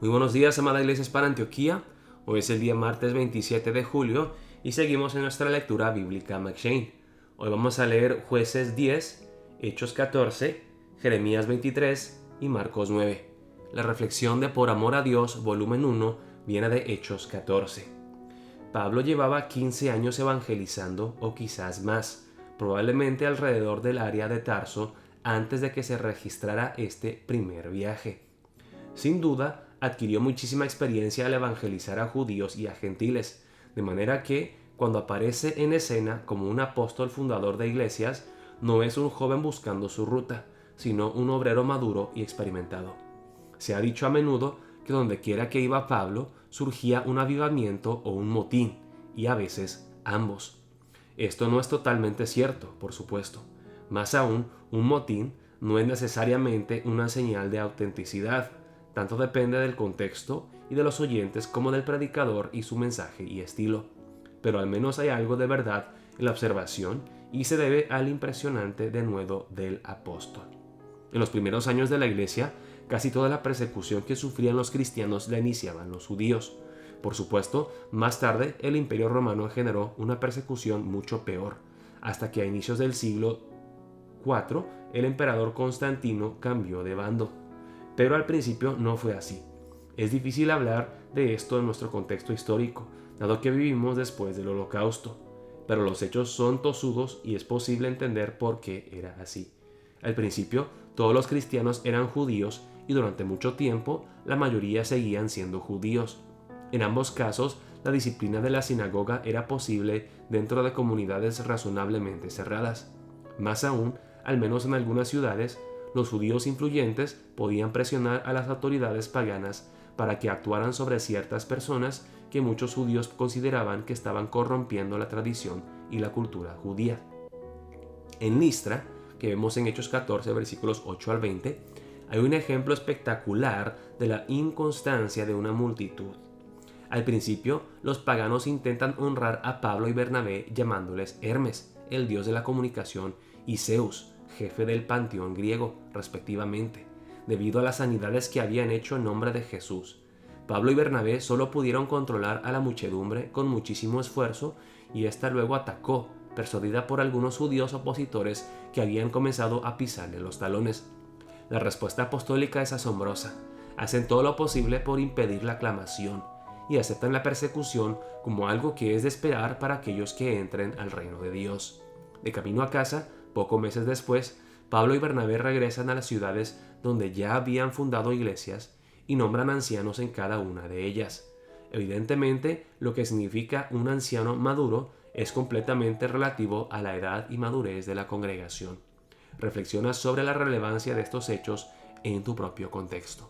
Muy buenos días, amada Iglesia Hispana Antioquía. Hoy es el día martes 27 de julio y seguimos en nuestra lectura bíblica McShane. Hoy vamos a leer Jueces 10, Hechos 14, Jeremías 23 y Marcos 9. La reflexión de Por amor a Dios, volumen 1, viene de Hechos 14. Pablo llevaba 15 años evangelizando, o quizás más, probablemente alrededor del área de Tarso, antes de que se registrara este primer viaje. Sin duda, adquirió muchísima experiencia al evangelizar a judíos y a gentiles, de manera que, cuando aparece en escena como un apóstol fundador de iglesias, no es un joven buscando su ruta, sino un obrero maduro y experimentado. Se ha dicho a menudo que donde quiera que iba Pablo, surgía un avivamiento o un motín, y a veces ambos. Esto no es totalmente cierto, por supuesto. Más aún, un motín no es necesariamente una señal de autenticidad. Tanto depende del contexto y de los oyentes como del predicador y su mensaje y estilo. Pero al menos hay algo de verdad en la observación y se debe al impresionante denuedo del apóstol. En los primeros años de la iglesia, casi toda la persecución que sufrían los cristianos la iniciaban los judíos. Por supuesto, más tarde el Imperio Romano generó una persecución mucho peor, hasta que a inicios del siglo IV el emperador Constantino cambió de bando. Pero al principio no fue así. Es difícil hablar de esto en nuestro contexto histórico, dado que vivimos después del Holocausto, pero los hechos son tozudos y es posible entender por qué era así. Al principio, todos los cristianos eran judíos y durante mucho tiempo la mayoría seguían siendo judíos. En ambos casos, la disciplina de la sinagoga era posible dentro de comunidades razonablemente cerradas. Más aún, al menos en algunas ciudades, los judíos influyentes podían presionar a las autoridades paganas para que actuaran sobre ciertas personas que muchos judíos consideraban que estaban corrompiendo la tradición y la cultura judía. En Listra, que vemos en Hechos 14, versículos 8 al 20, hay un ejemplo espectacular de la inconstancia de una multitud. Al principio, los paganos intentan honrar a Pablo y Bernabé llamándoles Hermes, el dios de la comunicación, y Zeus, jefe del panteón griego, respectivamente, debido a las sanidades que habían hecho en nombre de Jesús. Pablo y Bernabé solo pudieron controlar a la muchedumbre con muchísimo esfuerzo y ésta luego atacó, persuadida por algunos judíos opositores que habían comenzado a pisarle los talones. La respuesta apostólica es asombrosa. Hacen todo lo posible por impedir la aclamación y aceptan la persecución como algo que es de esperar para aquellos que entren al reino de Dios. De camino a casa, pocos meses después, Pablo y Bernabé regresan a las ciudades donde ya habían fundado iglesias y nombran ancianos en cada una de ellas. Evidentemente, lo que significa un anciano maduro es completamente relativo a la edad y madurez de la congregación. Reflexiona sobre la relevancia de estos hechos en tu propio contexto.